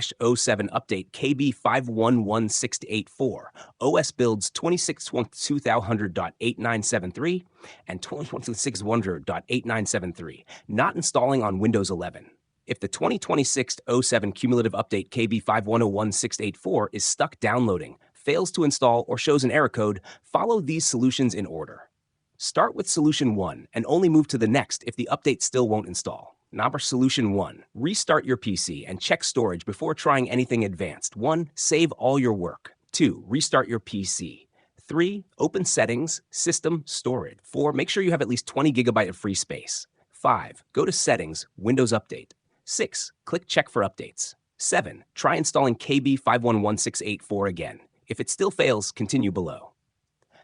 07 update KB5101684, OS builds 26.2000.8973 and 2026.100.8973, not installing on Windows 11. If the 2026-07 cumulative update KB5101684 is stuck downloading, fails to install, or shows an error code, follow these solutions in order. Start with Solution 1 and only move to the next if the update still won't install. Number Solution 1. Restart your PC and check storage before trying anything advanced. 1. Save all your work. 2. Restart your PC. 3. Open Settings, System, Storage. 4. Make sure you have at least 20 GB of free space. 5. Go to Settings, Windows Update. 6. Click Check for Updates. 7. Try installing KB5101684 again. If it still fails, continue below.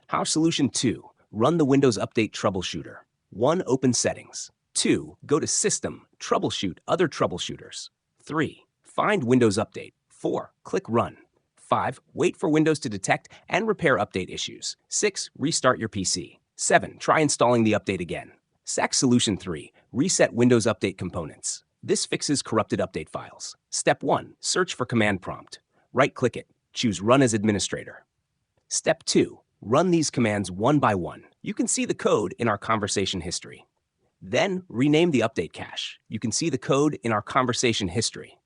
How Solution 2. Run the Windows Update Troubleshooter. 1. Open Settings. 2. Go to System, Troubleshoot other troubleshooters. 3. Find Windows Update. 4. Click Run. 5. Wait for Windows to detect and repair update issues. 6. Restart your PC. 7. Try installing the update again. Solution 3. Reset Windows Update components. This fixes corrupted update files. Step 1. Search for command prompt. Right-click it. Choose Run as Administrator. Step 2. Run these commands one by one. You can see the code in our conversation history. Then rename the update cache. You can see the code in our conversation history.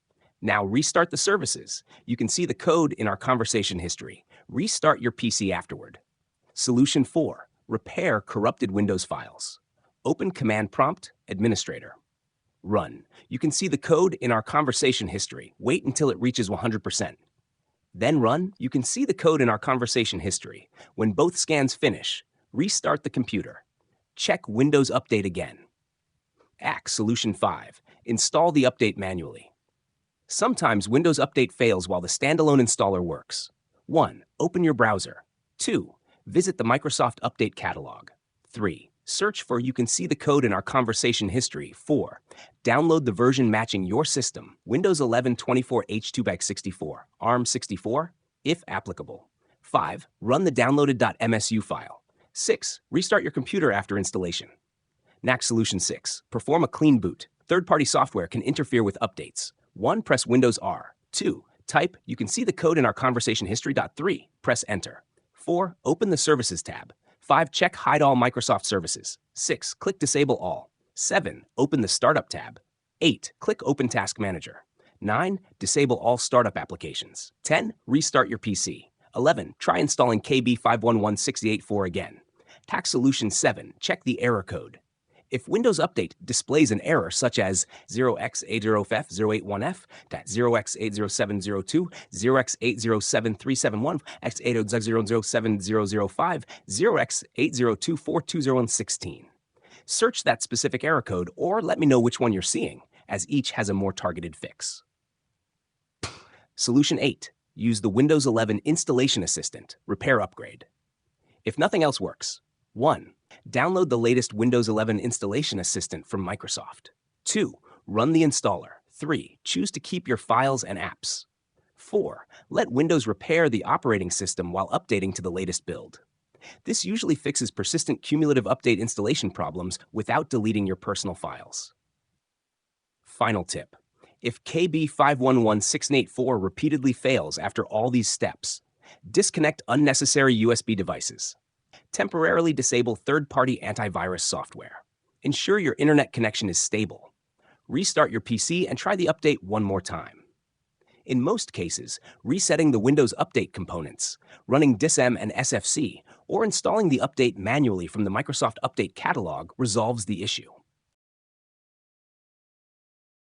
Now restart the services. You can see the code in our conversation history. Restart your PC afterward. Solution 4. Repair corrupted Windows files. Open Command Prompt, Administrator. Run. You can see the code in our conversation history. Wait until it reaches 100%. Then run. You can see the code in our conversation history. When both scans finish, restart the computer. Check Windows Update again. Solution 5. Install the update manually. Sometimes Windows Update fails while the standalone installer works. 1. Open your browser. 2. Visit the Microsoft Update Catalog. 3. Search for You can see the code in our conversation history. 4. Download the version matching your system, Windows 11 24H264, ARM64, if applicable. 5. Run the downloaded.msu file. 6. Restart your computer after installation. Solution 6. Perform a clean boot. Third-party software can interfere with updates. 1. Press Windows R. 2. Type You can see the code in our conversation history. 3. Press Enter. 4. Open the Services tab. 5. Check Hide All Microsoft Services. 6. Click Disable All. 7. Open the Startup tab. 8. Click Open Task Manager. 9. Disable all startup applications. 10. Restart your PC. 11. Try installing KB5101684 again. Solution 7. Check the error code. If Windows Update displays an error such as 0x80f081f, 0x807002, 0x807371, x80007005, 0x80242016, search that specific error code or let me know which one you're seeing, as each has a more targeted fix. Solution 8. Use the Windows 11 Installation Assistant Repair Upgrade. If nothing else works, 1. Download the latest Windows 11 Installation Assistant from Microsoft. 2. Run the installer. 3. Choose to keep your files and apps. 4. Let Windows repair the operating system while updating to the latest build. This usually fixes persistent cumulative update installation problems without deleting your personal files. Final tip. If KB5111684 repeatedly fails after all these steps, disconnect unnecessary USB devices. Temporarily disable third-party antivirus software. Ensure your internet connection is stable. Restart your PC and try the update one more time. In most cases, resetting the Windows Update components, running DISM and SFC, or installing the update manually from the Microsoft Update catalog resolves the issue.